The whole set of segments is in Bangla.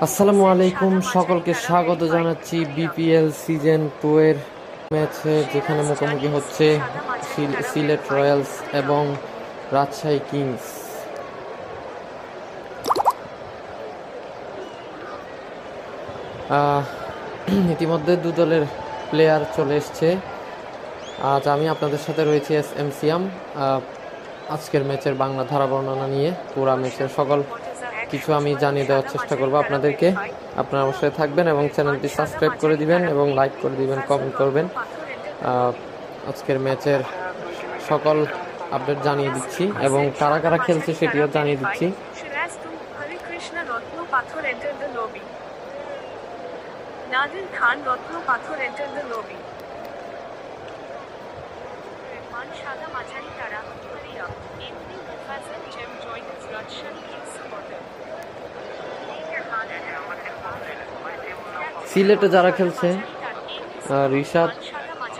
আসসালামু আলাইকুম, সকলকে স্বাগত জানাচ্ছি বিপিএল সিজন 2 এর ম্যাচে, যেখানে মুখোমুখি হচ্ছে সিলেট রয়্যালস এবং রাজশাহী কিংস। ইতিমধ্যে দু দলের প্লেয়ার চলে এসছে। আজ আমি আপনাদের সাথে রয়েছি এস এম সিয়াম। আজকের ম্যাচের বাংলা ধারা বর্ণনা নিয়ে পুরা ম্যাচের সকল কিছু আমি জানিয়ে দেওয়ার চেষ্টা করব আপনাদেরকে। আপনারা অবশ্যই থাকবেন এবং চ্যানেলটি সাবস্ক্রাইব করে দিবেন এবং লাইক করে দিবেন, কমেন্ট করবেন। আজকের ম্যাচের সকল আপডেট জানিয়ে দিচ্ছি এবং কারা কারা খেলছে সেটিও জানিয়ে দিচ্ছি। Nadir Khan Ratno Pathor entered the lobby. Man Shada Machari Tara, hurry up. Evening Mufazzal Jem joined his Rajshahী Kings supporter. সিলেটে যারা খেলছে, রিশাদ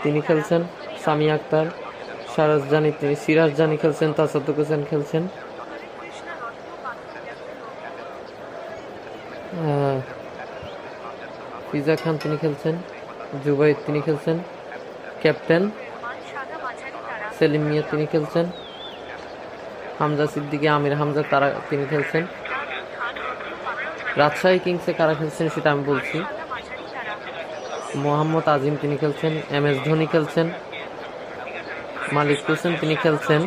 তিনি খেলছেন, সামি আক্তার, সিরাজ জানি খেলছেন, তাসাদ্দুক হোসেন খেলছেন, ফিজা খান তিনি খেলছেন, জুবাইর তিনি খেলছেন, ক্যাপ্টেন সেলিম মিয়া তিনি খেলছেন, হামজা সিদ্দিকী, আমির হামজা তিনি খেলছেন। রাজশাহী কিংসে কারা খেলছেন সেটা আমি বলছি। মোহাম্মদ আজিম তিনি খেলছেন, এম এস ধোনি খেলছেন, মালিক হোসেন তিনি খেলছেন,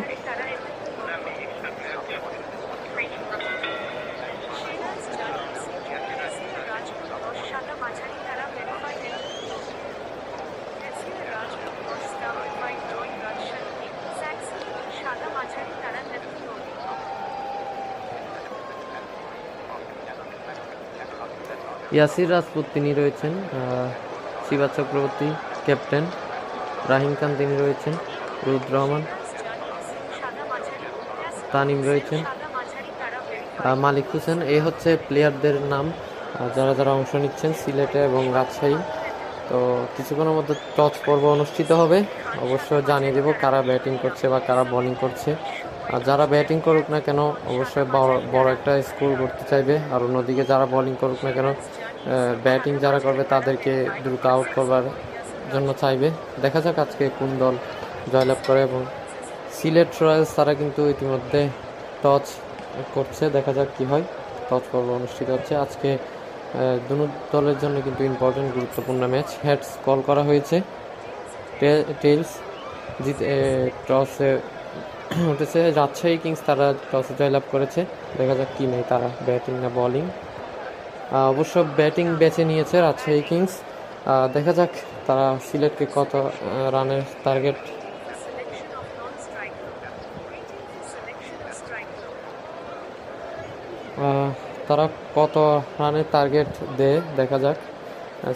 ইয়াসির রাজপুত তিনি রয়েছেন, শিবা চক্রবর্তী ক্যাপ্টেন, রাহিম খান তিনি রয়েছেন, রুদ রহমান, তানিম রয়েছেন, মালিক হোসেন। এই হচ্ছে প্লেয়ারদের নাম যারা যারা অংশ নিচ্ছেন সিলেটে এবং রাজশাহী। তো কিছুক্ষণের মধ্যে টস পর্ব অনুষ্ঠিত হবে। অবশ্য জানিয়ে দেব কারা ব্যাটিং করছে বা কারা বোলিং করছে। আর যারা ব্যাটিং করুক না কেন অবশ্যই বড় একটা স্কোর করতে চাইবে, আর অন্যদিকে যারা বোলিং করুক না কেন ব্যাটিং যারা করবে তাদেরকে দ্রুত আউট করবার জন্য চাইবে। দেখা যাক আজকে কোন দল জয়লাভ করে। এবং সিলেট রয়্যালস তারা কিন্তু ইতিমধ্যে টস করছে, দেখা যাক কি হয়। টস পর্ব অনুষ্ঠিত হচ্ছে আজকে। দুটো দলের জন্য কিন্তু ইম্পর্টেন্ট গুরুত্বপূর্ণ ম্যাচ। হেডস কল করা হয়েছে, টেলস টসে উঠেছে রাজশাহী কিংস, তারা টসে জয়লাভ করেছে। দেখা যাক কি নেই, তারা ব্যাটিং না বোলিং। অবশ্য ব্যাটিং বেছে নিয়েছে রাজশাহী কিংস। দেখা যাক তারা সিলেটকে কত রানের টার্গেট দেয়। দেখা যাক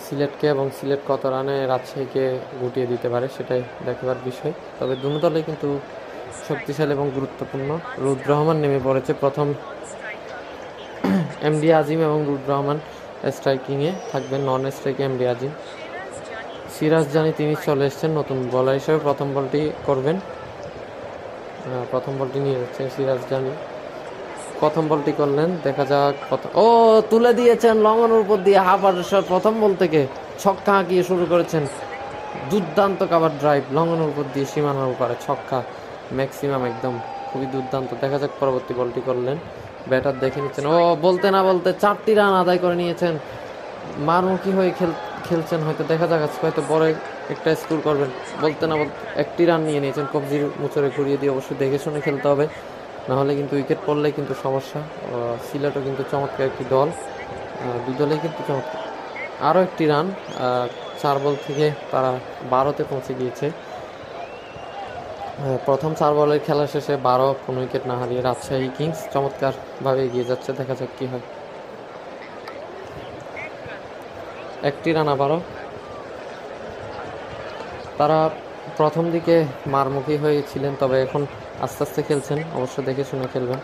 সিলেটকে, এবং সিলেট কত রানে রাজশাহীকে গুটিয়ে দিতে পারে সেটাই দেখবার বিষয়। তবে দুটো দলে কিন্তু শক্তিশালী এবং গুরুত্বপূর্ণ। রুদ রহমান নেমে পড়েছে প্রথম। এমডি আজিম এবং রুদ রহমান স্ট্রাইকিংয়ে থাকবেন, নন স্ট্রাইকে এমডি আজিম। সিরাজ জানি তিনি চলে এসছেন নতুন বলার হিসেবে, প্রথম বলটি করবেন। প্রথম বলটি নিয়ে যাচ্ছেন সিরাজ জানি, প্রথম বলটি করলেন। দেখা যাক তুলে দিয়েছেন লঙ্ঘনের উপর দিয়ে হাফার শট। প্রথম বল থেকে ছক্কা হাঁকিয়ে শুরু করেছেন, দুর্দান্ত কাভার ড্রাইভ, লঙ্ঘনের উপর দিয়ে সীমানার উপরে ছক্কা, ম্যাক্সিমাম একদম খুবই দুর্দান্ত। দেখা যাক পরবর্তী বলটি করলেন, ব্যাটার দেখে নিচ্ছেন, বলতে না বলতে 4টি রান আদায় করে নিয়েছেন। মারমুখী হয়ে খেলছেন হয়তো, দেখা যাক আজকে হয়তো বড় একটা স্কোর করবেন। বলতে না বলতে 1টি রান নিয়ে নিয়েছেন, কবজির মুচড়ে ঘুরিয়ে দিয়ে। অবশ্যই দেখে শুনে খেলতে হবে, নাহলে কিন্তু উইকেট পড়লে কিন্তু সমস্যা। সিলেটও কিন্তু চমৎকার একটি দল, দু দলেই কিন্তু চমৎকার। আরও 1টি রান, 4 বল থেকে তারা 12তে পৌঁছে গিয়েছে। প্রথম 4 বলের খেলা শেষে 12 কোনো উইকেট না হারিয়ে রাজশাহী কিংস চমৎকারভাবে এগিয়ে যাচ্ছে। দেখা যাক কি হয়। 1টি রান আবারও। তারা প্রথম দিকে মারমুখী হয়েছিলেন, তবে এখন আস্তে আস্তে খেলছেন, অবশ্য দেখে শুনে খেলবেন।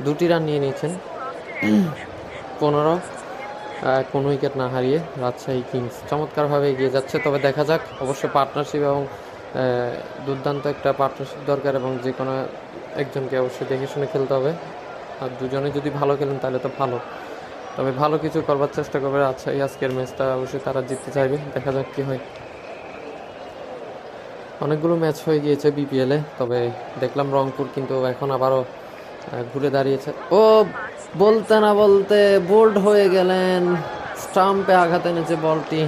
2টি রান নিয়ে নিয়েছেন 15, কোনো উইকেট না হারিয়ে রাজশাহী কিংস চমৎকারভাবে এগিয়ে যাচ্ছে। তবে দেখা যাক, অবশ্য পার্টনারশিপ এবং দুর্দান্ত একটা পার্টনারশিপ দরকার, এবং যে কোনো একজনকে অবশ্যই দেখে শুনে খেলতে হবে। আর দুজনে যদি ভালো খেলেন তাহলে তো ভালো। তবে ভালো কিছু করবার চেষ্টা করবে রাজশাহী। আজকের ম্যাচটা অবশ্যই তারা জিততে চাইবে, দেখা যাক কি হয়। অনেকগুলো ম্যাচ হয়ে গিয়েছে বিপিএলে, তবে দেখলাম রংপুর কিন্তু এখন আবারও ঘুরে দাঁড়িয়েছে। ও বলতে না বলতে বোল্ড হয়ে গেলেন, স্টাম্পে আঘাত এনেছে বলটি।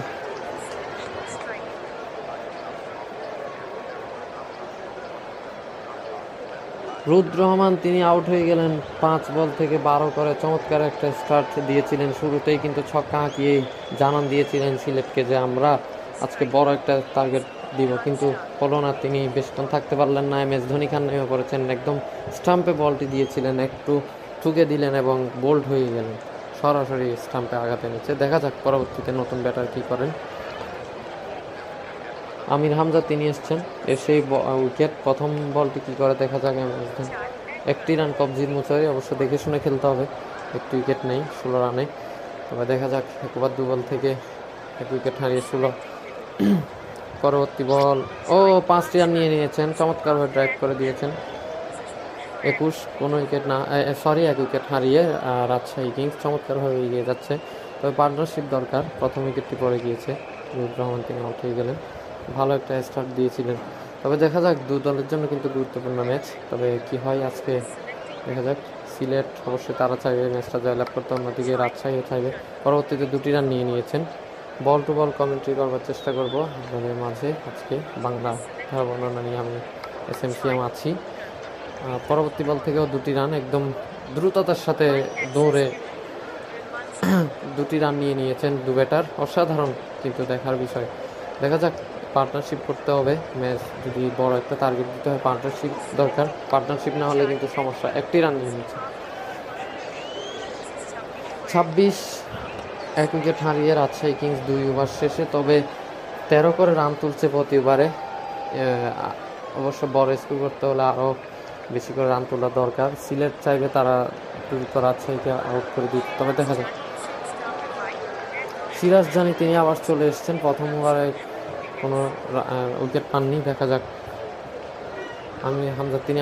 রুদ্র রহমান তিনি আউট হয়ে গেলেন। 5 বল থেকে 12 করে চমৎকার একটা স্টার্ট দিয়েছিলেন। শুরুতেই কিন্তু ছক্কা হাঁকিয়ে জানান দিয়েছিলেন সিলেটকে যে আমরা আজকে বড় একটা টার্গেট দিব, কিন্তু হলো না। তিনি বেশিক্ষণ থাকতে পারলেন না, MS ধোনি খান নেমে পড়েছেন, একদম স্টাম্পে বলটি দিয়েছিলেন, একটু ঠুকে দিলেন এবং বোল্ড হয়ে গেলেন, সরাসরি স্টাম্পে আঘাত এনেছে। দেখা যাক পরবর্তীতে নতুন ব্যাটার কি করেন। আমির হামজা তিনি এসছেন, এসেই উইকেট। প্রথম বলটি কি করে দেখা যাক। একটি রান কবজির মুচারি, অবশ্য দেখে শুনে খেলতে হবে, একটি উইকেট নেই 16 রানে। তবে দেখা যাক, একবার 2 বল থেকে 1 উইকেট হারিয়ে 16। পরবর্তী বল, ও 5টি রান নিয়ে নিয়েছেন, চমৎকারভাবে ড্রাইভ করে দিয়েছেন। 21, কোনো উইকেট না, 1 উইকেট হারিয়ে রাজশাহী কিংস চমৎকারভাবে এগিয়ে যাচ্ছে। তবে পার্টনারশিপ দরকার, প্রথম উইকেটটি পড়ে গিয়েছে, রুদ্র রহমান তিনি আউট হয়ে গেলেন। ভালো একটা স্টার্ট দিয়েছিলেন, তবে দেখা যাক, 2 দলের জন্য কিন্তু গুরুত্বপূর্ণ ম্যাচ। তবে কি হয় আজকে দেখা যাক। সিলেট অবশ্যই তারা চাইবে ম্যাচটা জয়লাভ করতে, অন্যদিকে রাজশাহীও চাইবে। পরবর্তীতে 2টি রান নিয়ে নিয়েছেন। বল টু বল কমেন্ট্রি করবার চেষ্টা করব আপনাদের মাঝে। আজকে বাংলা ধারা বর্ণনা নিয়ে আমি SMCM আছি। পরবর্তী বল থেকেও 2টি রান, একদম দ্রুততার সাথে দৌড়ে 2টি রান নিয়ে নিয়েছেন 2 ব্যাটার, অসাধারণ কিন্তু দেখার বিষয়। দেখা যাক, পার্টনারশিপ করতে হবে। ম্যাচ যদি বড় একটা টার্গেট দিতে হয়, পার্টনারশিপ দরকার। পার্টনারশিপ না হলে কিন্তু সমস্যা। 1টি রান নিয়ে নিচ্ছে। 26, 1 উইকেট হারিয়ে রাজশাহী কিংস 2 ওভার শেষে। তবে 13 করে রান তুলছে প্রতি ওভারে। অবশ্য বড় স্কোর করতে হলে আরও বেশি করে রান তোলা দরকার। সিলেট চাইবে তারা দ্রুত রাজশাহীকে আউট করে দিতে। তবে দেখা যাক। সিরাজ জানি তিনি আবার চলে এসেছেন, প্রথম ওভারে কোনো উইকেট পাননি। দেখা যাক। আমি হামজা তিনি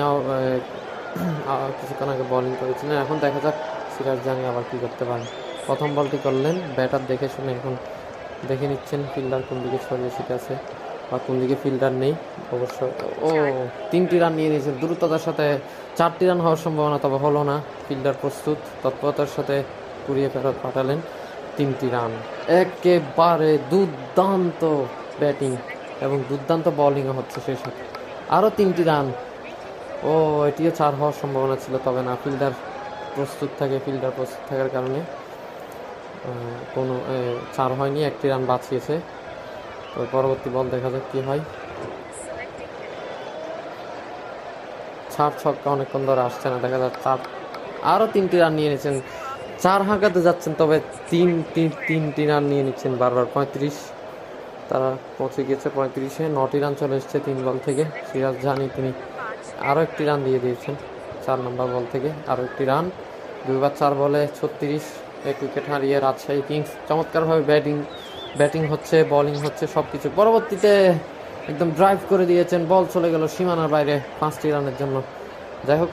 কিছুক্ষণ আগে বোলিং করেছিলেন, এখন দেখা যাক সিরাজ জানি আবার কী করতে পারেন। প্রথম বলটি করলেন, ব্যাটার দেখে শুনে এখন দেখে নিচ্ছেন ফিল্ডার কোন দিকে ছড়িয়ে ছিটে আছে বা কোন দিকে ফিল্ডার নেই। অবশ্য 3টি রান নিয়ে নিয়েছেন দ্রুততার সাথে। 4টি রান হওয়ার সম্ভাবনা, তবে হলো না। ফিল্ডার প্রস্তুত, তৎপরতার সাথে কুড়িয়ে ফেরত পাঠালেন 3টি রান। একেবারে দুর্দান্ত ব্যাটিং এবং দুর্দান্ত বোলিংও হচ্ছে সেই সাথে। আরও 3টি রান, এটিও 4 হওয়ার সম্ভাবনা ছিল, তবে না। ফিল্ডার প্রস্তুত থাকার কারণে কোনো 4 হয়নি, 1টি রান বাঁচিয়েছে। তো পরবর্তী বল দেখা যাক কি হয়। 4 ছক্কা অনেকক্ষণ ধরে আসছে না, দেখা যাচ্ছে। আরও 3টি রান নিয়ে নিয়েছেন, 4 হাঁকাতে যাচ্ছেন, তবে 3টি রান নিয়ে নিচ্ছেন বারবার। 35, তারা পৌঁছে গিয়েছে 35-এ। 9টি রান চলে এসছে 3 বল থেকে। সিরাজ জানি তিনি আরও 1টি রান দিয়ে দিয়েছেন 4 নম্বর বল থেকে, আরও 1টি রান। 2/4 বলে 36, 1 উইকেট হারিয়ে রাজশাহী কিংস চমৎকারভাবে ব্যাটিং হচ্ছে, বোলিং হচ্ছে, সব কিছু। পরবর্তীতে একদম ড্রাইভ করে দিয়েছেন, বল চলে গেল সীমানার বাইরে 5টি রানের জন্য। যাই হোক,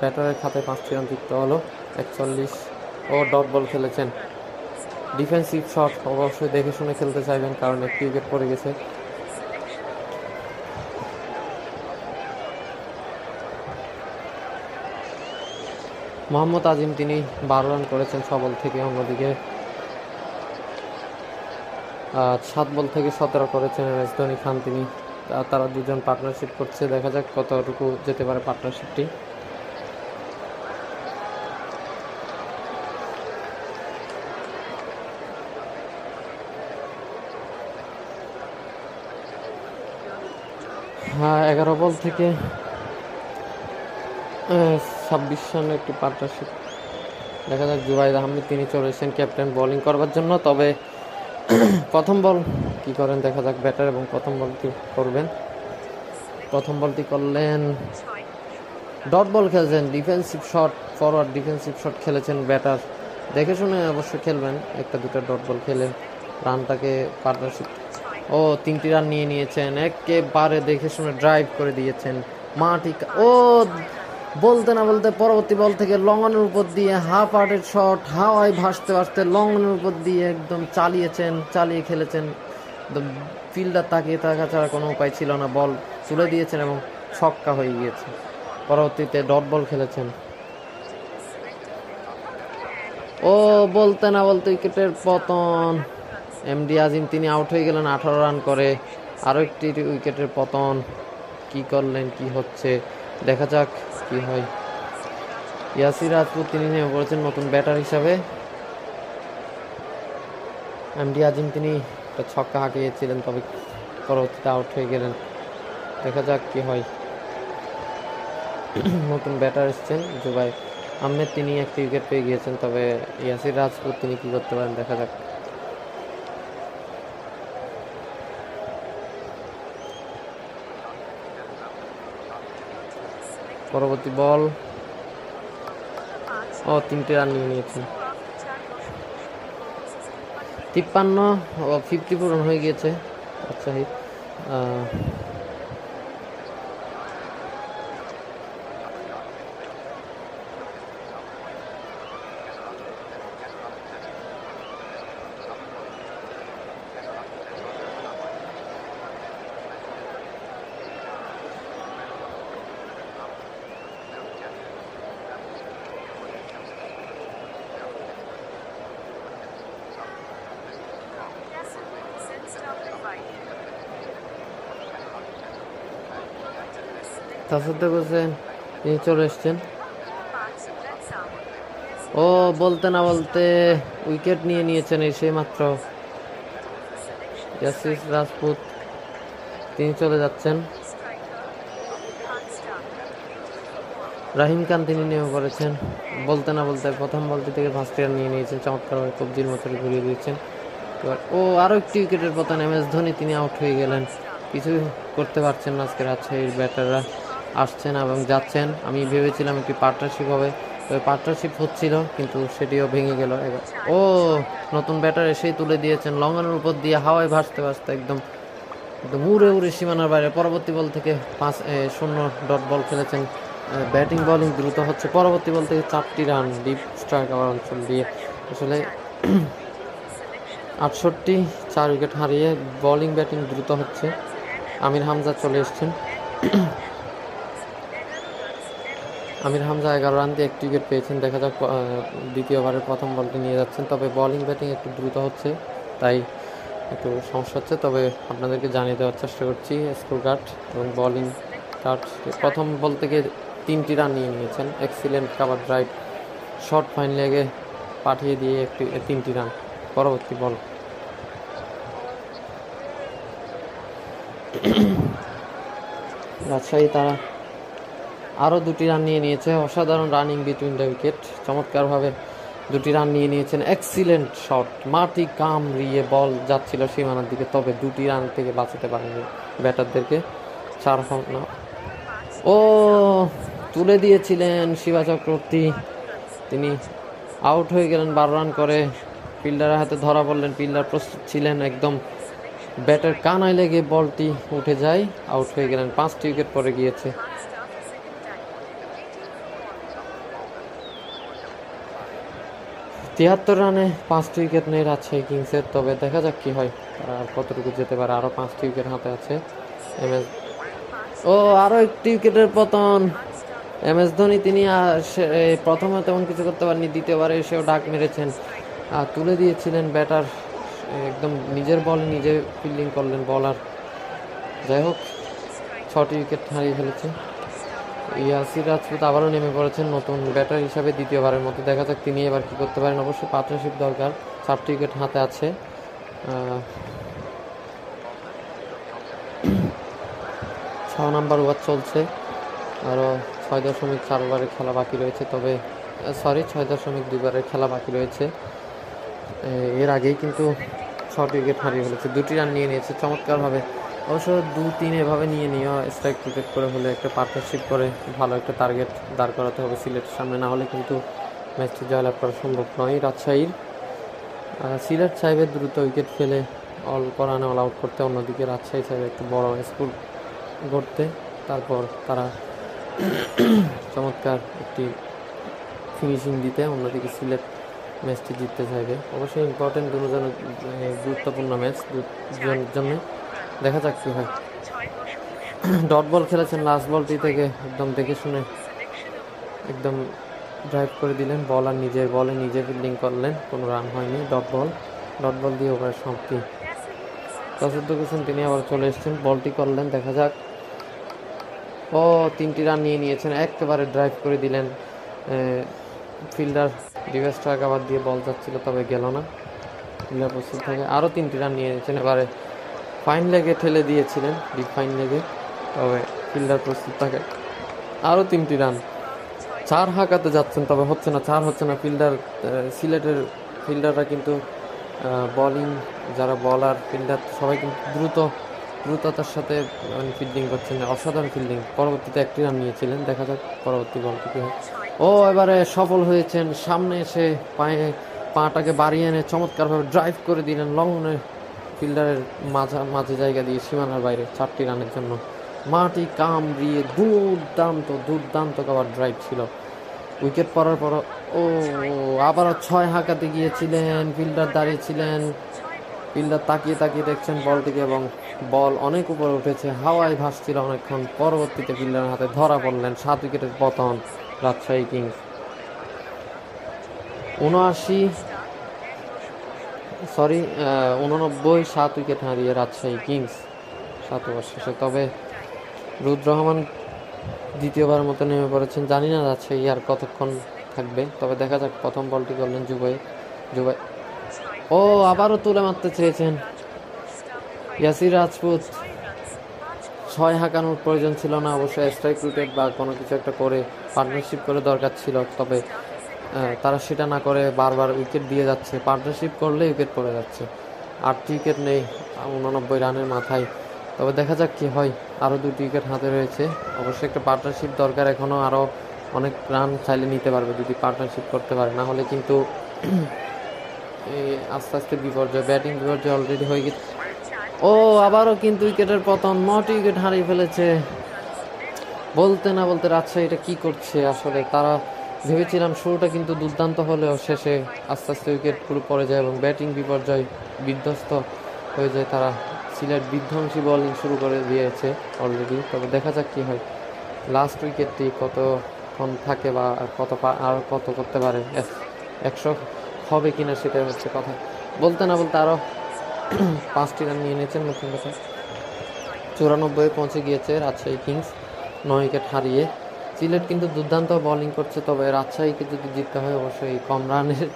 ব্যাটারের খাতায় 5টি রান যুক্ত হলো। 41, ডট বল খেলেছেন। ডিফেন্সিভ শট অবশ্যই দেখে শুনে খেলতে চাইবেন, কারণ 1টি উইকেট পড়ে গেছে। মোহাম্মদ আজিম তিনি 12 রান করেছেন 6 বল থেকে। অন্যদিকে 7 বল থেকে 17 করেছেন MS ধোনি খান তিনি। তারা দুজন পার্টনারশিপ করছে, দেখা যাক কতটুকু যেতে পারে পার্টনারশিপটি। হ্যাঁ, 11 বল থেকে 26 রানের একটি পার্টনারশিপ। দেখা যাক। জুবাইর আহমেদ তিনি চলে এসেছেন ক্যাপ্টেন বোলিং করবার জন্য। তবে প্রথম বল কি করেন দেখা যাক। ব্যাটার এবং প্রথম বলটি করবেন। প্রথম বলটি করলেন, ডট বল খেলছেন, defensive shot, forward defensive shot খেলেছেন ব্যাটার। দেখে শুনে অবশ্যই খেলবেন, 1-2 ডট বল খেলে রানটাকে পার্টনারশিপ। 3টি রান নিয়ে নিয়েছেন, একেবারে দেখে শুনে ড্রাইভ করে দিয়েছেন। মাটি বলতে না বলতে পরবর্তী বল থেকে লং অনের উপর দিয়ে হাফ হার্টেড শট, হাওয়ায় ভাসতে ভাসতে লং অনের উপর দিয়ে একদম চালিয়ে খেলেছেন। ফিল্ডার তাকিয়ে থাকা ছাড়া কোনো উপায় ছিল না, বল তুলে দিয়েছেন এবং ছক্কা হয়ে গিয়েছে। পরবর্তীতে ডট বল খেলেছেন। ও বলতে না বলতে উইকেটের পতন, এমডি আজিম তিনি আউট হয়ে গেলেন 18 রান করে। আরও একটি উইকেটের পতন। কি করলেন, কি হচ্ছে, দেখা যাক কি হয়। ইয়াসির রাজপুত তিনি নেমে পড়েছেন নতুন ব্যাটার হিসাবে। এমডি আজিম তিনি একটা ছক্কা হাঁকিয়েছিলেন, তবে পরবর্তীতে আউট হয়ে গেলেন। দেখা যাক কি হয়। নতুন ব্যাটার এসছেন জুবাই আহমেদ, তিনি একটি উইকেট পেয়ে গিয়েছেন, তবে ইয়াসির রাজপুত তিনি কি করতে পারেন দেখা যাক। পরবর্তী বল, 3টি রান নিয়ে নিয়েছেন। 53, 54 রান হয়ে গিয়েছে রাজশাহী। তাসাদ্দুক হোসেন তিনি চলে এসছেন। ও বলতে না বলতে উইকেট নিয়ে নিয়েছেন এসে মাত্র। ইয়াসির রাজপুত তিনি চলে যাচ্ছেন। রাহিম খান তিনি নেমে পড়েছেন। বলতে না বলতে প্রথম বলটি থেকে 5টি রান নিয়ে নিয়েছেন, চমৎকারভাবে কবজির মতো ঘুরিয়ে দিয়েছেন। আরও একটি উইকেটের পতন, এম এস ধোনি তিনি আউট হয়ে গেলেন। কিছুই করতে পারছেন না আজকে রাজশাহীর ব্যাটাররা। আসছেন এবং যাচ্ছেন। আমি ভেবেছিলাম একটি পার্টনারশিপ হবে, তবে পার্টনারশিপ হচ্ছিল কিন্তু সেটিও ভেঙে গেল। নতুন ব্যাটার এসেই তুলে দিয়েছেন লং অনের উপর দিয়ে হাওয়ায় ভাসতে ভাসতে একদম উড়ে সীমানার বাইরে। পরবর্তী বল থেকে 0 ডট বল খেলেছেন। ব্যাটিং বোলিং দ্রুত হচ্ছে। পরবর্তী বল থেকে 4টি রান ডিপ স্ট্রাইক অঞ্চল দিয়ে। আসলে 68, 4 উইকেট হারিয়ে বোলিং ব্যাটিং দ্রুত হচ্ছে। আমির হামজা চলে এসছেন। আমির হামজা 11 রান দিয়ে 1 উইকেট পেয়েছেন। দেখা যাক দ্বিতীয়বারের প্রথম বলটি নিয়ে যাচ্ছেন, তবে বোলিং ব্যাটিং একটু দ্রুত হচ্ছে, তাই একটু সমস্যা হচ্ছে। তবে আপনাদেরকে জানিয়ে দেওয়ার চেষ্টা করছি স্কোর কার্ড এবং বোলিং কার্ড। প্রথম বল থেকে 3টি রান নিয়ে নিয়েছেন। Excellent cover drive, short fine লেগে পাঠিয়ে দিয়ে 3টি রান। পরবর্তী বল, রাজশাহী তারা আরও 2টি রান নিয়ে নিয়েছে। অসাধারণ রানিং বিটুইন দ্য উইকেট, চমৎকারভাবে 2টি রান নিয়ে নিয়েছেন। এক্সিলেন্ট শট, মাটি কামড়িয়ে বল যাচ্ছিল সীমানার দিকে, তবে 2টি রান থেকে বাঁচাতে পারেনি ব্যাটারদেরকে। 4 না, তুলে দিয়েছিলেন শিবা চক্রবর্তী, তিনি আউট হয়ে গেলেন 12 রান করে। ফিল্ডারের হাতে ধরা পড়লেন, ফিল্ডার প্রস্তুত ছিলেন, একদম ব্যাটের কানায় লেগে বলটি উঠে যায়, আউট হয়ে গেলেন। 5টি উইকেট পড়ে গিয়েছে। 73 রানে 5টি উইকেট নেই রাজশাহী কিংসের, তবে দেখা যাক কি হয়, আর কতটুকু যেতে পারে। আরও 5টি উইকেট হাতে আছে। আরও একটি উইকেটের পতন। এম এস ধোনি তিনি প্রথমে তেমন কিছু করতে পারেননি, দ্বিতীয়বারে এসেও ডাক মেরেছেন, তুলে দিয়েছিলেন ব্যাটার, একদম নিজের বল নিজে ফিল্ডিং করলেন বলার। যাই হোক, 6টি উইকেট হারিয়ে ফেলেছে। ইয়াসির রাজপুত আবারও নেমে পড়েছেন নতুন ব্যাটার হিসাবে দ্বিতীয়বারের মতো। দেখা যাক তিনি এবার কী করতে পারেন। অবশ্যই পার্টনারশিপ দরকার। 4টি উইকেট হাতে আছে। 6 নম্বর ওভার চলছে, আরও 6.4 ওভারের খেলা বাকি রয়েছে, 6.2 ওভারের খেলা বাকি রয়েছে। এর আগেই কিন্তু 6টি উইকেট হারিয়ে ফেলেছে, 2টি রান নিয়ে নিয়েছে চমৎকারভাবে। অবশ্য 2-3 এভাবে নিয়ে স্ট্রাইক ক্রিকেট করে হলে একটা পার্টনারশিপ করে ভালো একটা টার্গেট দাঁড় করাতে হবে সিলেটের সামনে, না হলে কিন্তু ম্যাচটি জয়লাভ করা সম্ভব নয় রাজশাহীর। সিলেট সাহেবের দ্রুত উইকেট ফেলে অল্প রানে অল আউট করতে, অন্যদিকে রাজশাহী সাহেব একটু বড় স্কোর করতে, তারপর তারা চমৎকার একটি ফিনিশিং দিতে, অন্যদিকে সিলেট ম্যাচটি জিততে চাইবে। অবশ্যই ইম্পর্টেন্ট দুজনের গুরুত্বপূর্ণ ম্যাচ দুজনের জন্য। দেখা যাক কী হয়। ডট বল খেলেছেন লাস্ট বলটি থেকে, একদম দেখে শুনে একদম ড্রাইভ করে দিলেন বল, আর নিজের বলে নিজে ফিল্ডিং করলেন, কোনো রান হয়নি। ডট বল দিয়ে ওভারের সমাপ্তি। তাসুদ্দুল হোসেন তিনি আবার চলে এসেছেন, বলটি করলেন, দেখা যাক। ও 3টি রান নিয়ে নিয়েছেন, একেবারে ড্রাইভ করে দিলেন। ফিল্ডার রিভার্স ট্র্যাক আবার দিয়ে বল যাচ্ছিল, তবে গেল না। ফিল্ডার প্রস্তুত থাকে, আরও 3টি রান নিয়ে নিয়েছেন। এবারে ফাইন লেগে ঠেলে দিয়েছিলেন, ডিপ ফাইন লেগে, তবে ফিল্ডার প্রস্তুত থাকে, আরও 3টি রান। 4 হাঁকাতে যাচ্ছেন, তবে হচ্ছে না, 4 হচ্ছে না। সিলেটের ফিল্ডাররা কিন্তু বোলিং, যারা বলার ফিল্ডার সবাই কিন্তু দ্রুততার সাথে ফিল্ডিং করছেন, অসাধারণ ফিল্ডিং। পরবর্তীতে 1টি রান নিয়েছিলেন, দেখা যাক পরবর্তী বলটি কী হয়। ও এবারে সফল হয়েছেন, সামনে এসে পাটাকে বাড়িয়ে এনে চমৎকারভাবে ড্রাইভ করে দিলেন লংনে, ফিল্ডারের মাঝে জায়গা দিয়ে সীমানার বাইরে 4টি রানের জন্য। মাটি কামড়িয়ে দুর্দান্ত কভার ড্রাইভ ছিল। উইকেট পড়ার পর আবারও 6 হাঁকাতে গিয়েছিলেন, ফিল্ডার দাঁড়িয়েছিলেন, ফিল্ডার তাকিয়ে দেখছেন বলটিকে, এবং বল অনেক উপরে উঠেছে, হাওয়ায় ভাসছিল অনেকক্ষণ। পরবর্তীতে ফিল্ডারের হাতে ধরা পড়লেন, 7 উইকেটের পতন রাজশাহী কিংস। 89 7 উইকেট হারিয়ে রাজশাহী কিংস 7 ওভার শেষে। তবে রুদ্র রহমান দ্বিতীয়বার মতো নেমে পড়েছেন, জানি না রাজশাহী আর কতক্ষণ থাকবে, তবে দেখা যাক। প্রথম বলটি করলেন জুবাই, ও আবারও তুলে মারতে চেয়েছেন ইয়াসির রাজপুত। 6 হাঁকানোর প্রয়োজন ছিল না, অবশ্যই স্ট্রাইক রুটেড বা কোনো কিছু একটা করে পার্টনারশিপ করে দরকার ছিল, তবে তারা সেটা না করে বারবার উইকেট দিয়ে যাচ্ছে। পার্টনারশিপ করলে উইকেট পড়ে যাচ্ছে, 8টি উইকেট নেই 89 রানের মাথায়। তবে দেখা যাক কি হয়, আরও 2টি উইকেট হাতে রয়েছে। অবশ্যই একটা পার্টনারশিপ দরকার, এখনও আরও অনেক রান চাইলে নিতে পারবে যদি পার্টনারশিপ করতে পারে, না হলে কিন্তু আস্তে আস্তে বিপর্যয়, ব্যাটিং বিপর্যয় অলরেডি হয়ে গেছে। ও আবারও কিন্তু উইকেটের পতন, 9টি উইকেট হারিয়ে ফেলেছে। বলতে না বলতে রাজশাহী এটা কী করছে আসলে। তারা ভেবেছিলাম শুরুটা কিন্তু দুর্দান্ত হলেও শেষে আস্তে আস্তে উইকেট পুরো পড়ে যায় এবং ব্যাটিং বিপর্যয় বিধ্বস্ত হয়ে যায়। তারা সিলেট বিধ্বংসী বোলিং শুরু করে দিয়েছে অলরেডি, তবে দেখা যাক কী হয়। লাস্ট উইকেটটি কতক্ষণ থাকে বা আর কত করতে পারে, 100 হবে কিনা সেটা হচ্ছে কথা। বলতে না বলতে আরও 5টি রান নিয়ে নিয়েছেন, নতুন কথা 94 পৌঁছে গিয়েছে রাজশাহী কিংস 9 উইকেট হারিয়ে। সিলেট কিন্তু দুর্দান্ত বোলিং করছে, তবে রাজশাহীকে যদি জিততে হয় অবশ্যই কম রানের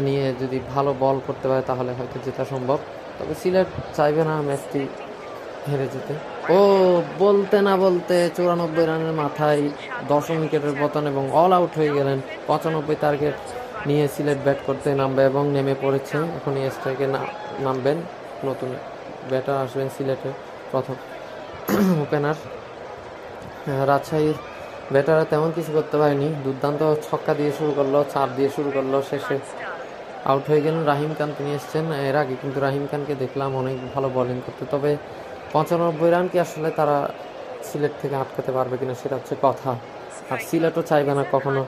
নিয়ে যদি ভালো বল করতে পারে তাহলে হয়তো জেতা সম্ভব, তবে সিলেট চাইবে না ম্যাচটি হেরে যেতে। ও বলতে না বলতে 94 রানের মাথায় 10 উইকেটের পতন এবং অল আউট হয়ে গেলেন। 95 টার্গেট নিয়ে সিলেট ব্যাট করতে নামবে এবং নেমে পড়েছে। এখন এই স্ট্রাইকে নামবেন, নতুন ব্যাটার আসবেন সিলেটের প্রথম ওপেনার। রাজশাহীর ব্যাটাররা তেমন কিছু করতে পারেনি, দুর্দান্ত ছক্কা দিয়ে শুরু করলো, 4 দিয়ে শুরু করলো, শেষে আউট হয়ে গেলেন। রাহিম খান তিনি এসছেন, এর আগে কিন্তু রাহিম খানকে দেখলাম অনেক ভালো বোলিং করতে, তবে 95 রান কি আসলে তারা সিলেট থেকে আটকাতে পারবে কিনা সেটা হচ্ছে কথা। আর সিলেটও চাইবে না কখনো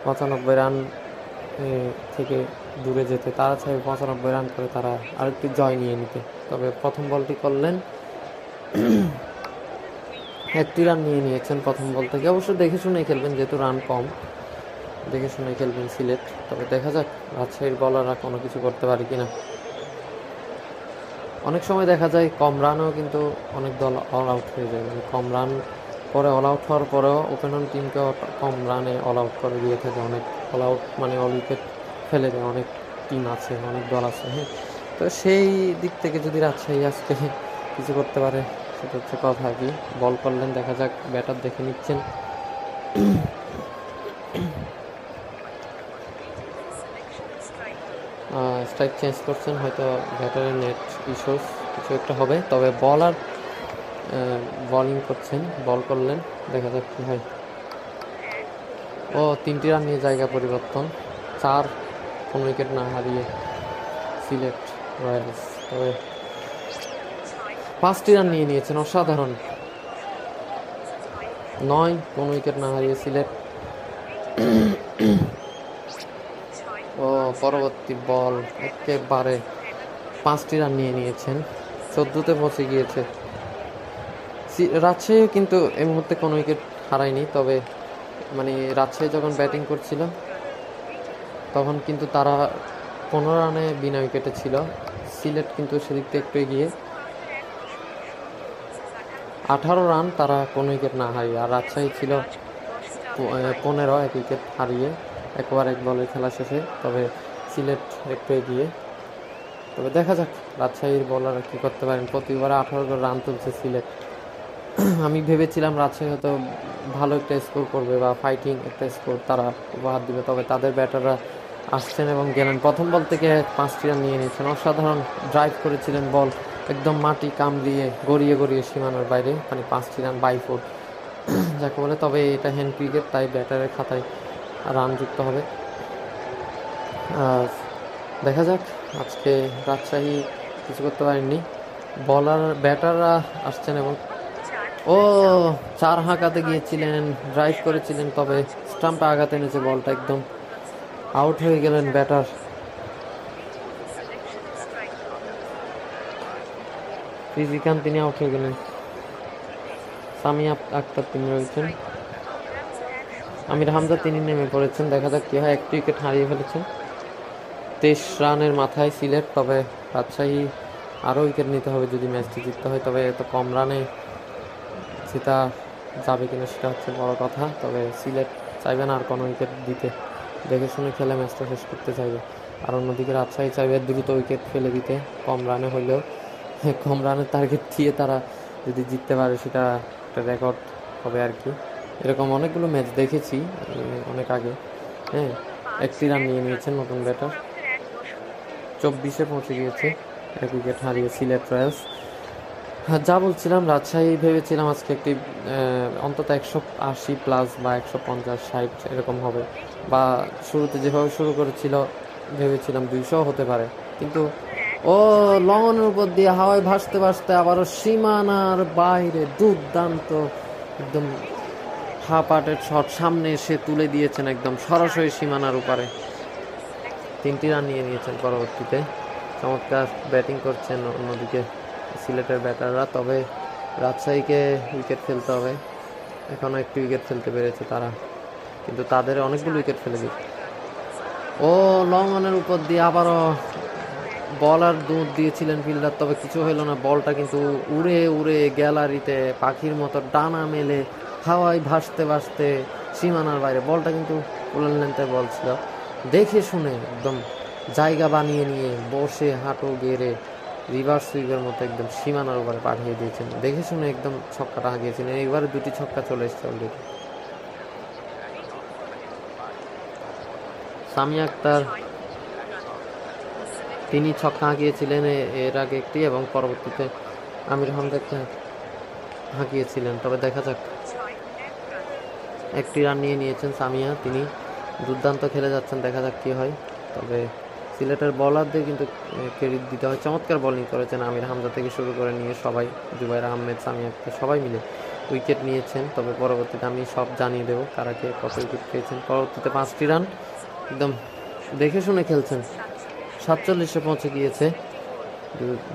95 রান থেকে দূরে যেতে, তারা চাইবে 95 রান করে তারা আরেকটি জয় নিয়ে নিতে। তবে প্রথম বলটি করলেন, 1টি রান নিয়ে নিয়েছেন প্রথম বল থেকে। অবশ্য দেখে শুনেই খেলবেন, যেহেতু রান কম, দেখে শুনেই খেলবেন সিলেট। তবে দেখা যাক রাজশাহীর বলাররা কোনো কিছু করতে পারে কিনা। অনেক সময় দেখা যায় কম রানেও কিন্তু অনেক দল অল আউট হয়ে যায়, মানে কম রান পরে অল আউট হওয়ার পরেও ওপেনার টিমকে কম রানে অল আউট করে দিয়ে থাকে। অনেক অল আউট মানে অল উইকেট ফেলে দেয় অনেক টিম আছে, অনেক দল আছে। হ্যাঁ, তো সেই দিক থেকে যদি রাজশাহী আজকে কিছু করতে পারে সেটা হচ্ছে কথা আর কি। বল করলেন, দেখা যাক, ব্যাটার দেখে নিচ্ছেন। স্ট্রাইক চেঞ্জ করছেন, হয়তো ব্যাটারের নেট ইস্যুস কিছু একটা হবে। তবে বলার বোলিং করছেন, বল করলেন, দেখা যাক কী হয়। ও 3টি রান নিয়ে জায়গা পরিবর্তন, 4 কোনো উইকেট না হারিয়ে সিলেট রয়্যালস। তবে 5টি রান নিয়ে নিয়েছেন, অসাধারণ। 9, কোন উইকেট না হারিয়ে সিলেট। ও পরবর্তী বল একেবারে 5টি রান নিয়ে নিয়েছেন, 14তে পৌঁছে গিয়েছে। রাজশাহী কিন্তু এই মুহূর্তে কোনো উইকেট হারায়নি, তবে মানে রাজশাহী যখন ব্যাটিং করছিল তখন কিন্তু তারা 15 রানে বিনা উইকেটে ছিল। সিলেট কিন্তু সেদিক থেকে একটু এগিয়ে, 18 রান তারা কোনো উইকেট না হারিয়ে। আর রাজশাহী ছিল 15, 1 উইকেট হারিয়ে একবার এক বলের খেলা শেষে। তবে সিলেট একটু এগিয়ে। তবে দেখা যাক রাজশাহীর বলাররা কী করতে পারেন। প্রতিবার 18 রান তুলছে সিলেট। আমি ভেবেছিলাম রাজশাহী হয়তো ভালো একটা স্কোর করবে বা ফাইটিং একটা স্কোর তারা উপহার দিবে, তবে তাদের ব্যাটাররা আসছেন এবং গেলেন। প্রথম বল থেকে 5টি রান নিয়ে নিয়েছেন। অসাধারণ ড্রাইভ করেছিলেন, বল একদম মাটি কামড়িয়ে গড়িয়ে গড়িয়ে সীমানার বাইরে, মানে 5টি রান বাই 4 যাকে বলে। তবে এটা হ্যান্ড ক্রিকেট, তাই ব্যাটারের খাতায় রান যুক্ত হবে। আর দেখা যাক, আজকে রাজশাহী কিছু করতে পারেননি। ব্যাটাররা আসছেন এবং 4 হাঁকাতে গিয়েছিলেন, ড্রাইভ করেছিলেন, তবে স্টাম্পে আঘাত এনেছে, বলটা একদম আউট হয়ে গেলেন ব্যাটার। ফিজি খান তিনি আউট হয়ে গেলেন। সামি আক্তার তিনি রয়েছেন। আমির হামজা তিনি নেমে পড়েছেন। দেখা যাক কি হয়। 1 উইকেট হারিয়ে ফেলেছেন। 23 রানের মাথায় সিলেট। তবে রাজশাহী আরও উইকেট নিতে হবে যদি ম্যাচটি জিততে হয়। তবে এত কম রানে সেটা যাবে কিনা সেটা হচ্ছে বড় কথা। তবে সিলেট চাইবে না আর কোনো উইকেট দিতে, দেখে শুনে খেলে ম্যাচটা শেষ করতে চাইবে। আর অন্যদিকে রাজশাহী চাইবে দ্রুত উইকেট ফেলে দিতে, কম রানে হইলেও। কম রানের টার্গেট দিয়ে তারা যদি জিততে পারে সেটা একটা রেকর্ড হবে আর কি। এরকম অনেকগুলো ম্যাচ দেখেছি অনেক আগে। হ্যাঁ, 1টি রান নিয়ে নিয়েছেন নতুন ব্যাটার। 24-এ পৌঁছে গিয়েছে, 1 উইকেট হারিয়ে সিলেট রয়্যালস। হ্যাঁ, যা বলছিলাম, রাজশাহী ভেবেছিলাম আজকে একটি অন্তত 180+ বা 150-60 এরকম হবে, বা শুরুতে যেভাবে শুরু করেছিল ভেবেছিলাম 200 হতে পারে। কিন্তু লঙ্ঘনের উপর দিয়ে হাওয়ায় ভাসতে ভাসতে আবারও সীমানার বাইরে দুর্দান্ত একদম হাফ আর্টের শট সামনে এসে তুলে দিয়েছেন, একদম সরাসরি সীমানার উপরে। 3টি রান নিয়ে নিয়েছেন পরবর্তীতে। চমৎকার ব্যাটিং করছেন অন্যদিকে সিলেটের ব্যাটাররা। তবে রাজশাহীকে উইকেট ফেলতে হবে। এখনও 1টি উইকেট ফেলতে পেরেছে তারা, কিন্তু তাদের অনেকগুলো উইকেট ফেলে দিচ্ছে। লং অনের উপর দিয়ে আবারও বলার দুধ দিয়েছিলেন ফিল্ডার, তবে কিছু হলো না। বলটা কিন্তু উড়ে উড়ে গ্যালারিতে পাখির মতো ডানা মেলে হাওয়ায় ভাসতে ভাসতে সীমানার বাইরে। বলটা কিন্তু উলান লেন্থের বল ছিল, দেখে শুনে একদম জায়গা বানিয়ে নিয়ে বসে হাঁটু গেড়ে রিভার্স সুইপের মতো একদম সীমানার উপরে পাঠিয়ে দিয়েছেন। দেখে শুনে একদম ছক্কাটা হাঁকিয়েছিলেন। এইবারে 2টি ছক্কা চলে এসছে অলরেডি। সামি আক্তার তিনি ছক্কা হাঁকিয়েছিলেন এর আগে একটি, এবং পরবর্তীতে আমির হামজাকে হাঁকিয়েছিলেন। তবে দেখা যাক, 1টি রান নিয়ে নিয়েছেন সামিয়া, তিনি দুর্দান্ত খেলে যাচ্ছেন। দেখা যাক কী হয়। তবে সিলেটের বলারদের কিন্তু ক্রেডিট দিতে হয়, চমৎকার বোলিং করেছেন আমির হামজা থেকে শুরু করে নিয়ে সবাই, জুবাইর আহমেদ, সামি আক্তার সবাই মিলে উইকেট নিয়েছেন। তবে পরবর্তীতে আমি সব জানিয়ে দেবো কারা কে কত উইকেট পেয়েছেন। পরবর্তীতে 5টি রান, একদম দেখে শুনে খেলছেন। 47-এ পৌঁছে গিয়েছে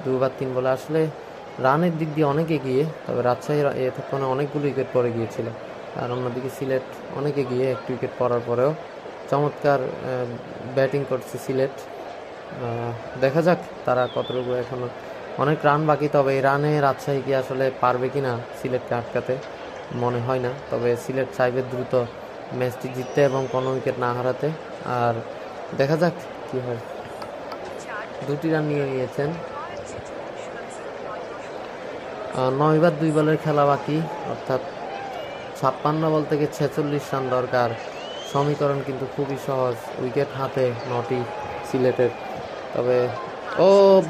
2 বা 3 বলে। আসলে রানের দিক দিয়ে অনেক এগিয়ে, তবে রাজশাহীর এতক্ষণে অনেকগুলো উইকেট পড়ে গিয়েছিল। আর অন্যদিকে সিলেট অনেক এগিয়ে, 1 উইকেট পড়ার পরেও। চমৎকার ব্যাটিং করছে সিলেট। দেখা যাক তারা কতটুকু, এখনো অনেক রান বাকি। তবে এই রানে রাজশাহী কি আসলে পারবে কিনা সিলেটকে আটকাতে, মনে হয় না। তবে সিলেট চাইবে দ্রুত ম্যাচটি জিততে এবং কোনো উইকেট না হারাতে। আর দেখা যাক কি হয়। 2টি রান নিয়ে নিয়েছেন। 9 2 বলের খেলা বাকি, অর্থাৎ 56 বল থেকে 46 রান দরকার। সমীকরণ কিন্তু খুবই সহজ, উইকেট হাতে 9টি সিলেটের। তবে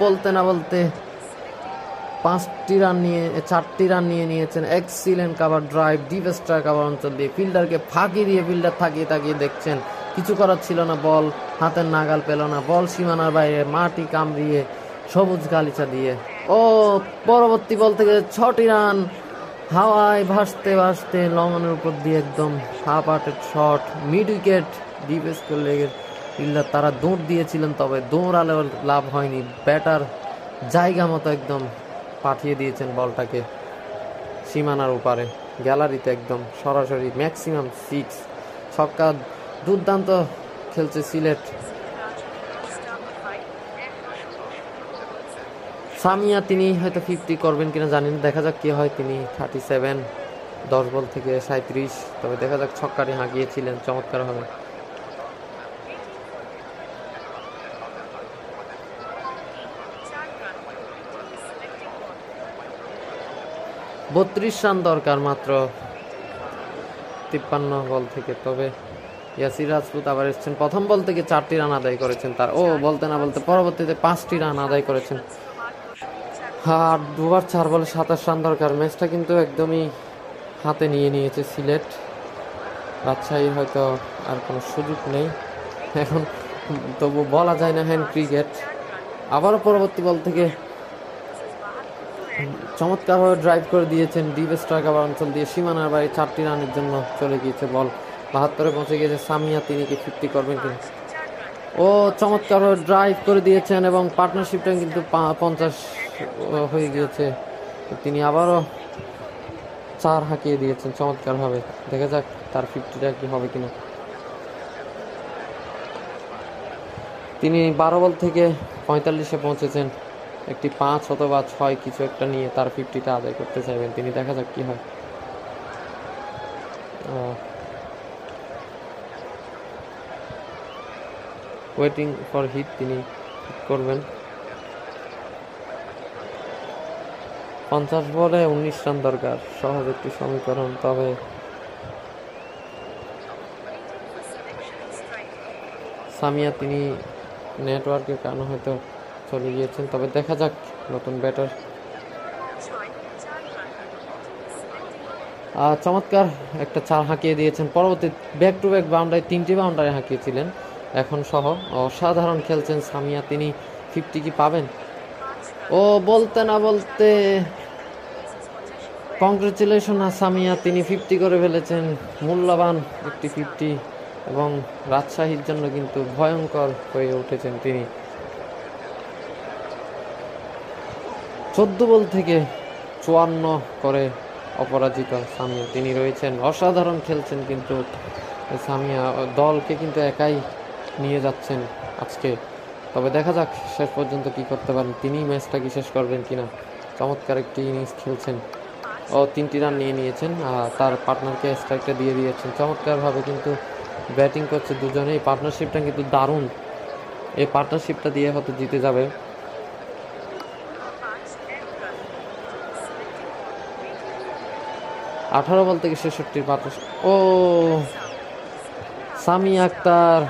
বলতে না বলতে 4টি রান নিয়ে নিয়েছেন। Excellent cover drive, deep strike cover অঞ্চল দিয়ে ফিল্ডারকে ফাঁকি দিয়ে ফিল্ডার তাকিয়ে দেখছেন, কিছু করার ছিল না। বল হাতের নাগাল পেল না, বল সীমানার বাইরে মাটি কামড়িয়ে সবুজ গালিচা দিয়ে পরবর্তী বল থেকে 6টি রান হাওয়ায় ভাসতে ভাসতে লঙ্গনের উপর দিয়ে একদম half hearted shot, mid wicket. Deep square লেগের ফিল্ডার তারা দৌড় দিয়েছিলেন, তবে দৌড়ালেও লাভ হয়নি। ব্যাটার জায়গা মতো একদম পাঠিয়ে দিয়েছেন বলটাকে সীমানার উপারে, গ্যালারিতে একদম সরাসরি ম্যাক্সিমাম 6 ছক্কা। দুর্দান্ত খেলছে সিলেট। সামিয়া তিনি হয়তো 50 করবেন কিনা জানি না, দেখা যাক কি হয়। তিনি 37, 10 বল থেকে 37, তবে দেখা যাক। ছক্কাটি হাঁকিয়েছিলেন চমৎকারভাবে। 32 রান দরকার মাত্র 53 বল থেকে, তবে ইয়াসির রাজপুত আবার এসেছেন। প্রথম বল থেকে 4টি রান আদায় করেছেন তার, বলতে না বলতে পরবর্তীতে 5টি রান আদায় করেছেন। আর দুবার 4 বলে 27 রান দরকার। ম্যাচটা কিন্তু একদমই হাতে নিয়ে নিয়েছে সিলেট। রাজশাহীর হয়তো আর কোনো সুযোগ নেই এখন, তবু বলা যায় না হ্যান্ড ক্রিকেট। আবারও পরবর্তী বল থেকে চমৎকারভাবে ড্রাইভ করে দিয়েছেন ডিপ স্ট্রাইক অঞ্চল দিয়ে সীমানার বাইরে। 4টি রানের জন্য চলে গিয়েছে বল। 72-এ পৌঁছে গিয়েছে সামিয়া, তিনি কি 50 করবেন কিনা? চমৎকারভাবে ড্রাইভ করে দিয়েছেন এবং পার্টনারশিপটা কিন্তু 50 হয়ে গিয়েছে। তিনি আবারও 4 হাঁকিয়ে দিয়েছেন চমৎকারভাবে। দেখা যাক তার 50টা কি হবে কিনা। তিনি 12 বল থেকে 45-এ পৌঁছেছেন। একটি 5 অথবা 6 কিছু একটা নিয়ে তার 50টা আদায় করতে চাইবেন তিনি। দেখা যাক কি হয়। ওয়েটিং ফর হিট তিনি করবেন। 50 বলে 19 রান দরকার, সহজ একটি সমীকরণ। তবে সামিয়া তিনি নেটওয়ার্কের কারণে হয়তো চলে গিয়েছেন, তবে দেখা যাক। নতুন ব্যাটার চমৎকার একটা 4 হাঁকিয়ে দিয়েছেন। পরবর্তী ব্যাক টু ব্যাক বাউন্ডারি 3টি বাউন্ডারি হাঁকিয়েছিলেন এখন সহ। অসাধারণ খেলছেন সামিয়া, তিনি 50 কি পাবেন? বলতে না বলতে কংগ্রেচুলেশন সামিয়া, তিনি 50 করে ফেলেছেন। মূল্যবান একটি 50 এবং রাজশাহীর জন্য কিন্তু ভয়ঙ্কর হয়ে উঠেছেন তিনি। 14 বল থেকে 54 করে অপরাজিত সামিয়া, তিনি রয়েছেন। অসাধারণ খেলছেন কিন্তু সামিয়া, দলকে কিন্তু একাই নিয়ে যাচ্ছেন আজকে। তবে দেখা যাক শেষ পর্যন্ত কি করতে পারেন তিনি, ম্যাচটা কি শেষ করবেন কিনা। চমৎকার একটি ইনিংস খেলছেন। 3টি রান নিয়ে নিয়েছেন, তার পার্টনারকে স্ট্রাইকটা দিয়ে দিয়েছেন চমৎকারভাবে। কিন্তু ব্যাটিং করছে দুজনেই, পার্টনারশিপটা কিন্তু দারুণ। এই পার্টনারশিপটা দিয়ে হয়তো জিতে যাবে। 18 বল থেকে 66 পার্টনারশিপ। সামি আক্তার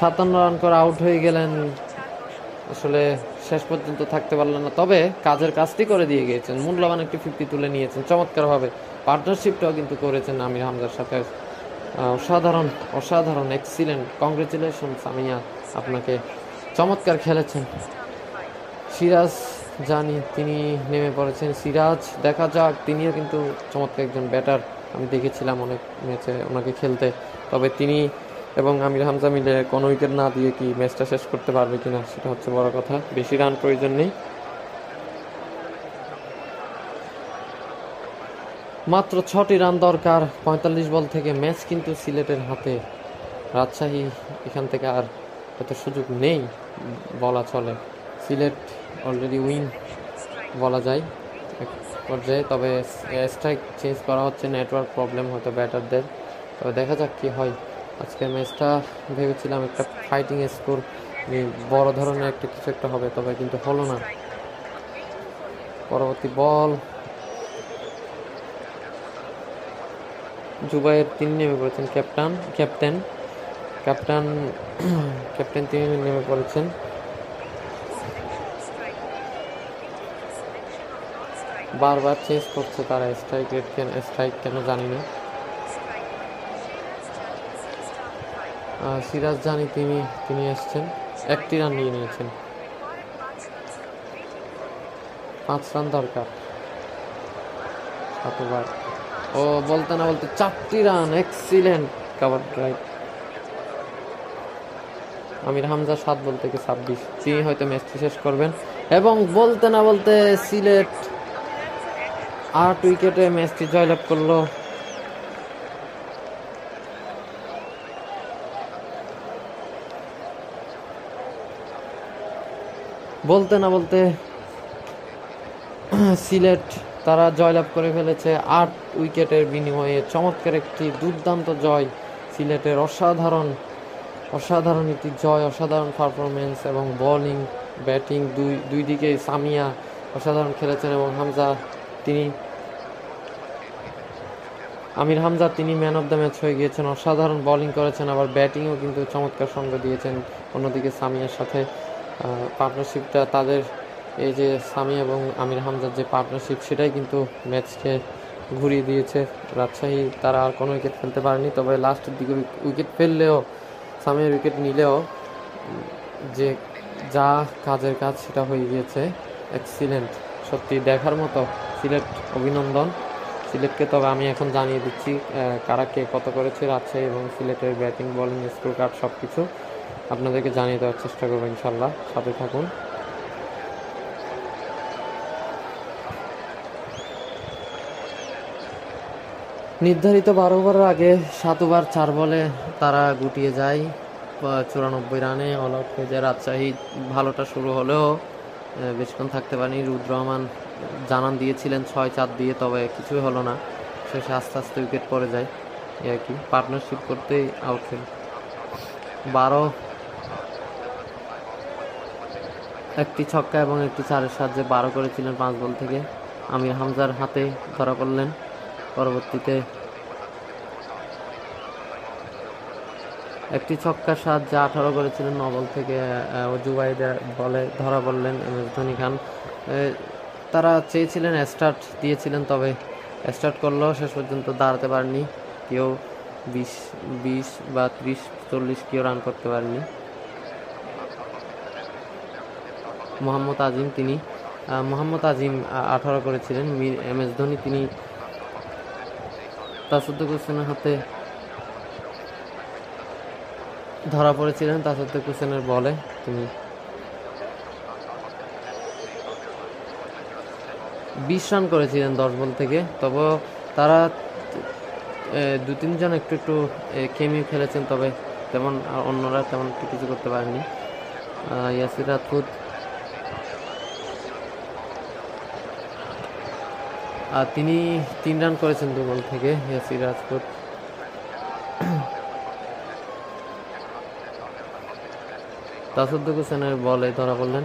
57 রান করে আউট হয়ে গেলেন। আসলে শেষ পর্যন্ত থাকতে পারলেন না, তবে কাজের কাজটি করে দিয়ে গিয়েছেন। মূল্যবান একটি 50 তুলে নিয়েছেন চমৎকারভাবে। পার্টনারশিপটাও কিন্তু করেছেন আমির হামজার সাথে। অসাধারণ এক্সিলেন্ট। কংগ্রেচুলেশন সামিয়া, আপনাকে চমৎকার খেলেছেন। সিরাজ জানি তিনি নেমে পড়েছেন। সিরাজ দেখা যাক, তিনিও কিন্তু চমৎকার একজন ব্যাটার। আমি দেখেছিলাম অনেক ম্যাচে ওনাকে খেলতে। তবে তিনি এবং আমির হামজা মিলে কোনো উইকেট না দিয়ে কি ম্যাচটা শেষ করতে পারবে কিনা, সেটা হচ্ছে বড় কথা। বেশি রান প্রয়োজন নেই, মাত্র 6টি রান দরকার 45 বল থেকে। ম্যাচ কিন্তু সিলেটের হাতে। রাজশাহী এখান থেকে আর এত সুযোগ নেই বলা চলে। সিলেট অলরেডি উইন বলা যায় এক পর্যায়ে। তবে স্ট্রাইক চেঞ্জ করা হচ্ছে, নেটওয়ার্ক প্রবলেম হয়তো ব্যাটারদের। তবে দেখা যাক কি হয়। আজকের ম্যাচটা ভেবেছিলাম একটা ফাইটিং স্কোর, বড় ধরনের একটা কিছু একটা হবে, তবে কিন্তু হলো না। পরবর্তী বল জুবাইর, তিনি নেমে পড়েছেন। ক্যাপ্টেন তিনি নেমে পড়েছেন। বারবার চেঞ্জ করছে তারা স্ট্রাইক কেন জানি না। সিরাজ জানি তিনি এসছেন, 1টি রান নিয়ে নিয়েছেন। 5 রান দরকার। শতবার। ও বলতে না বলতে 4টি রান, এক্সিলেন্ট কভার ড্রাইভ। আমির হামজা 7 বল থেকে 26, তিনি হয়তো ম্যাচটি শেষ করবেন। এবং বলতে না বলতে সিলেট 8 উইকেটে ম্যাচটি জয়লাভ করলো। বলতে না বলতে সিলেট তারা জয়লাভ করে ফেলেছে 8 উইকেটের বিনিময়ে। চমৎকার একটি দুর্দান্ত জয় সিলেটের। অসাধারণ একটি জয়, অসাধারণ পারফরমেন্স এবং বোলিং ব্যাটিং দুই দিকে সামিয়া অসাধারণ খেলেছেন এবং আমির হামজা তিনি ম্যান অফ দ্য ম্যাচ হয়ে গিয়েছেন। অসাধারণ বোলিং করেছেন, আবার ব্যাটিংও কিন্তু চমৎকার সঙ্গ দিয়েছেন। অন্যদিকে সামিয়ার সাথে পার্টনারশিপটা তাদের, এই যে সামি এবং আমির হামজার যে পার্টনারশিপ, সেটাই কিন্তু ম্যাচকে ঘুরিয়ে দিয়েছে। রাজশাহী তারা আর কোনো উইকেট ফেলতে পারেনি, তবে লাস্টের দিকে উইকেট ফেললেও, সামিয়ার উইকেট নিলেও যে যা কাজের কাজ সেটা হয়ে গিয়েছে। এক্সিলেন্ট, সত্যি দেখার মতো। সিলেট অভিনন্দন সিলেটকে। তবে আমি এখন জানিয়ে দিচ্ছি কারা কে কত করেছে রাজশাহী এবং সিলেটের ব্যাটিং বোলিং স্কোর কার্ড সব কিছু আপনাদেরকে জানিয়ে দেওয়ার চেষ্টা করবো ইনশাল্লাহ। সাথে থাকুন। নির্ধারিত 12 ওভারের আগে 7 ওভার 4 বলে তারা গুটিয়ে যায় 94 রানে, অল আউট হয়ে যায় রাজশাহী। ভালোটা শুরু হলেও বেশিক্ষণ থাকতে পারেনি। রুদ্র রহমান জানান দিয়েছিলেন 6-4 দিয়ে, তবে কিছুই হলো না। শেষে আস্তে আস্তে উইকেট পড়ে যায়, আর কি পার্টনারশিপ করতেই আউট হয়ে 12 একটি ছক্কা এবং একটি চারের সাহায্যে 12 করেছিলেন 5 বল থেকে। আমির হামজার হাতে ধরা পড়লেন। পরবর্তীতে একটি ছক্কার সাহায্যে 18 করেছিলেন 9 বল থেকে। জুবাইদের বলে ধরা পড়লেন MS ধোনি খান। তারা চেয়েছিলেন স্টার্ট দিয়েছিলেন, তবে স্টার্ট করলেও শেষ পর্যন্ত দাঁড়াতে পারেনি কেউ। 20 বা 30-40 কেউ রান করতে পারেনি। মোহাম্মদ আজিম 18 করেছিলেন। MS ধোনি তিনি তাসুদ্দিক হোসেনের হাতে ধরা পড়েছিলেন। তাসুদ্দিক হোসেনের বলে তিনি 20 রান করেছিলেন 10 বল থেকে। তবে তারা 2-3 জন একটু কেমিও খেলেছেন, তবে তেমন অন্যরা তেমন কিছু করতে পারেনি। ইয়াসির রাজপুত তিনি 3 রান করেছেন 2 বল থেকে। ইয়াসির রাজপুত তাসুদ্দিক হোসেনের বলে ধরা পড়লেন।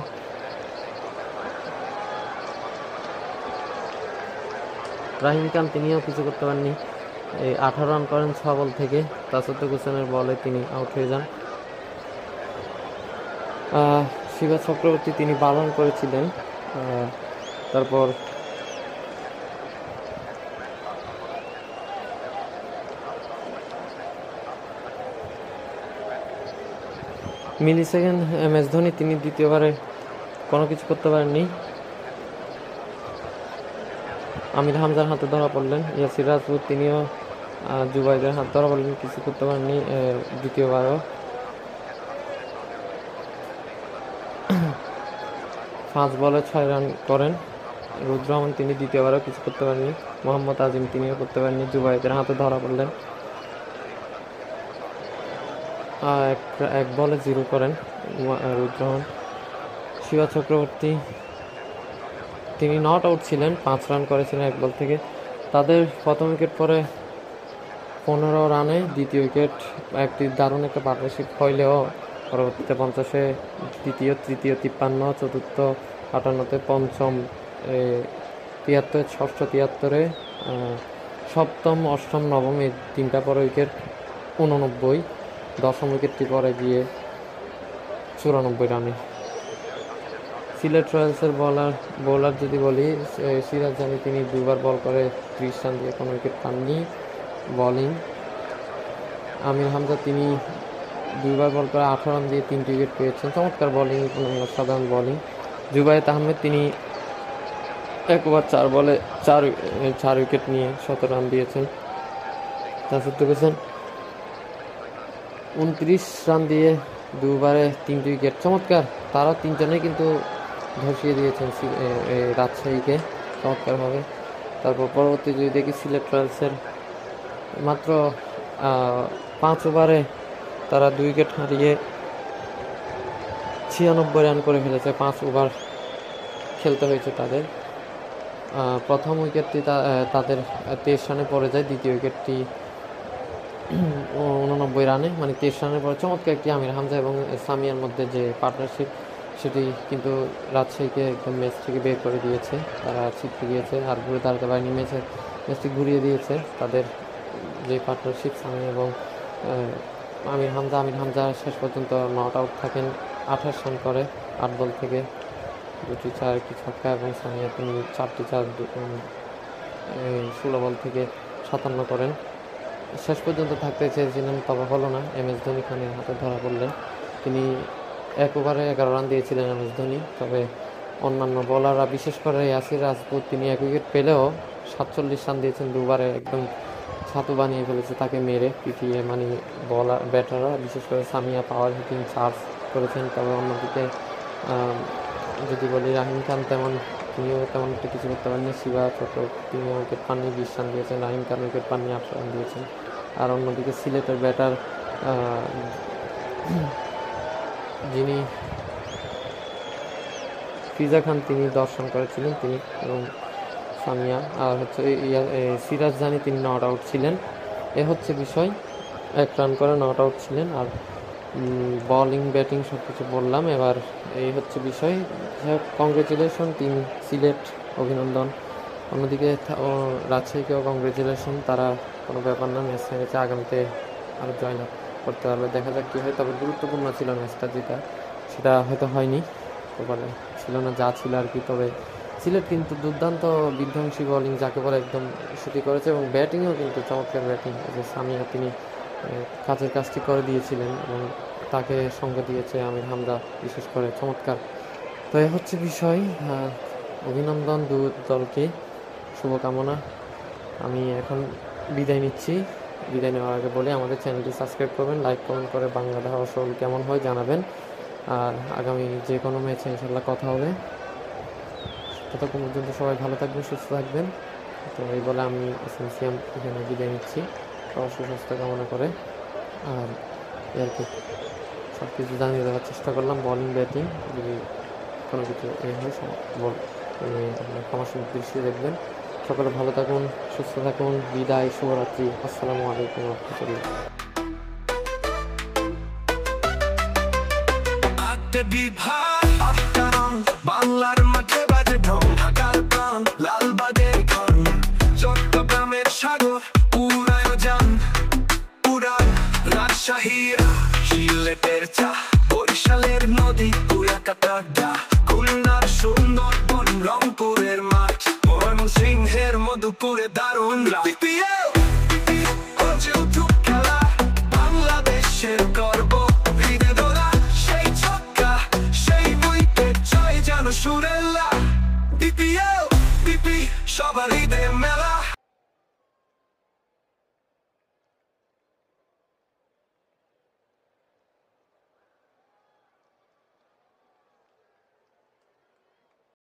রাহিম খান তিনিও কিছু করতে পারেননি। 18 রান করেন 6 বল থেকে। তাসুদ্দিক হোসেনের বলে তিনি আউট হয়ে যান। শিবা চক্রবর্তী তিনি 12 রান করেছিলেন। তারপর মিলিসেকেন্ড MS ধোনি তিনি দ্বিতীয়বারে কোনো কিছু করতে পারেননি। আমির হামজার হাতে ধরা পড়লেন। ইয়াসির রাজপুত তিনিও জুবাইদের হাত ধরা পড়লেন, কিছু করতে পারেননি দ্বিতীয়বারও। 5 বলে 6 রান করেন রুদ্র রহমান, তিনি দ্বিতীয়বারও কিছু করতে পারেননি। মোহাম্মদ আজিম তিনিও করতে পারেননি, জুবাইদের হাতে ধরা পড়লেন। 1 বলে 0 করেন রুদ্র রহমান। শিবা চক্রবর্তী তিনি নট আউট ছিলেন, 5 রান করেছিলেন 1 বল থেকে। তাদের প্রথম উইকেট পরে 15 রানে দ্বিতীয় উইকেট। একটি দারুণ একটা পার্টনারশিপ হইলেও পরবর্তীতে 50-এ দ্বিতীয়, তৃতীয় 53, চতুর্থ 58-তে, পঞ্চম 73, ষষ্ঠ 73-এ, সপ্তম, অষ্টম, নবম এই 3টা পরে উইকেট 89, দশম উইকেটটি পরে গিয়ে 94 রানে। সিলেট রয়্যালসের বোলার যদি বলি, সিরাজ জানি তিনি 2বার বল করে 30 রান দিয়ে কোনো উইকেট পাননি। বোলিং আমির হামজা তিনি 2বার বল করে 18 রান দিয়ে 3টি উইকেট পেয়েছেন। চমৎকার বোলিং, অসাধারণ বোলিং। জুবায়েত আহমেদ তিনি 1 ওভার 4 বলে 4 উইকেট নিয়ে 17 রান দিয়েছেন। তাছাড়া করেছেন 29 রান দিয়ে 2 ওভারে 3টি উইকেট, চমৎকার। তারা তিনজনেই কিন্তু ধসিয়ে দিয়েছেন রাজশাহীকে চমৎকারভাবে। তারপর পরবর্তী যদি দেখি সিলেট রয়্যালসের মাত্র 5 ওভারে তারা 2 উইকেট হারিয়ে 96 রান করে ফেলেছে। 5 ওভার খেলতে হয়েছে তাদের। প্রথম উইকেটটি তাদের 23 রানে পড়ে যায়, দ্বিতীয় উইকেটটি 89 রানে, মানে 23 রানের পরে চমৎকার একটি আমির হামজা এবং সামিয়ার মধ্যে যে পার্টনারশিপ, সেটি কিন্তু রাজশাহীকে একদম ম্যাচ থেকে বের করে দিয়েছে। তারা ছিটকে গিয়েছে, আর ঘুরে দাঁড়াতে পারেনি, ম্যাচটি ঘুরিয়ে দিয়েছে তাদের যে পার্টনারশিপ সামিয়া এবং আমির হামজা শেষ পর্যন্ত নট আউট থাকেন। 28 রান করে 8 বল থেকে, 2টি 4 একটি ছক্কা, এবং সামিয়া তিনি 4টি 4 16 বল থেকে 57 করেন। শেষ পর্যন্ত থাকতে চেয়েছিলেন, তবে হলো না। MS ধোনি খানের হাতে ধরা পড়লেন। তিনি 1 ওভারে 11 রান দিয়েছিলেন MS ধোনি, তবে অন্যান্য বোলাররা, বিশেষ করে ইয়াসির রাজপুত, তিনি 1 উইকেট পেলেও 47 রান দিয়েছেন। 2 ওভারে একদম ছাতু বানিয়ে ফেলেছে তাকে মেরে পিটিয়ে, মানে ব্যাটাররা, বিশেষ করে সামিয়া পাওয়ার হিটিং চার্জ করেছেন। তবে অন্যদিকে যদি বলি রাহিম খান তিনিও তেমন একটা কিছু করতে পারেননি। শিবা ছোট, তিনি উইকেট পাননি, 20 রান দিয়েছেন। রাহিম খান উইকেট পাননি, 8 রান দিয়েছেন। আর অন্যদিকে সিলেটের ব্যাটার যিনি ফিজা খান, তিনি 10 রান করেছিলেন তিনি এবং সামিয়া, আর হচ্ছে সিরাজ জানি, তিনি নট আউট ছিলেন। এ হচ্ছে বিষয়, 1 রান করে নট আউট ছিলেন। আর বোলিং ব্যাটিং সব কিছু বললাম। এবার এই হচ্ছে বিষয়। কংগ্রেচুলেশন টিম সিলেট, অভিনন্দন। অন্যদিকে রাজশাহীকেও কংগ্রেচুলেশন, তারা কোনো ব্যাপার না, ম্যাচ হেরেছে, আগামীতে আরও জয়লাভ করতে পারবে। দেখা যাক কী হয়। তবে গুরুত্বপূর্ণ ছিল ম্যাচটা জেতা, সেটা হয়তো হয়নি, বলে ছিল না, যা ছিল আর কি। তবে সিলেট কিন্তু দুর্দান্ত বিধ্বংসী বোলিং যাকে বলে একদম সেটি করেছে, এবং ব্যাটিংয়েও কিন্তু চমৎকার ব্যাটিং। যে সামিয়া, তিনি কাজের কাজটি করে দিয়েছিলেন এবং তাকে সঙ্গ দিয়েছে আমির হামজা, বিশেষ করে চমৎকার। তো এ হচ্ছে বিষয়। অভিনন্দন দু দলকে, শুভকামনা। আমি এখন বিদায় নিচ্ছি। বিদায় নেওয়ার আগে বলে আমাদের চ্যানেলটি সাবস্ক্রাইব করবেন, লাইক কমেন্ট করে বাংলা ধারা শোল কেমন হয় জানাবেন। আর আগামী যে কোনো ম্যাচে ইনশাল্লাহ কথা হবে। ততক্ষণ পর্যন্ত সবাই ভালো থাকবেন, সুস্থ থাকবেন। তো এই বলে আমি এসএমসিএম এখানে বিদায় নিচ্ছি, সবার সুস্বাস্থ্য কামনা করে। আর আর কি সব কিছু জানিয়ে দেওয়ার চেষ্টা করলাম, বোলিং ব্যাটিং, যদি কোনো কিছু হয় আপনার ক্ষমাসুন্দর দৃষ্টি দেখবেন। সকলে ভালো থাকুন, সুস্থ থাকুন। বিদায়, শুভরাত্রি, আসসালামু আলাইকুম রহমতুল্লাহ। বাংলার মাঠে বাজে ঢং, ঢাকার প্রাণ, লালবাগের ঘন, চট্টগ্রামের সাগর, পুরায়োজন উড়ান, রাজশাহীর সিলেটের চা, বরিশালের নদী, কুয়াকাটার ডা, খুলনার সুন্দরবন, রংপুরের মাঠ, ময়মনসিংহের মধুপুরে দারুণ BPL খেলা, বাংলাদেশের গর্ব, হৃদে দোলা, সেই ছক্কা, সেই উইকেট, জয় যেন সুরেলা। BPL সবার হৃদয়ে মেলা।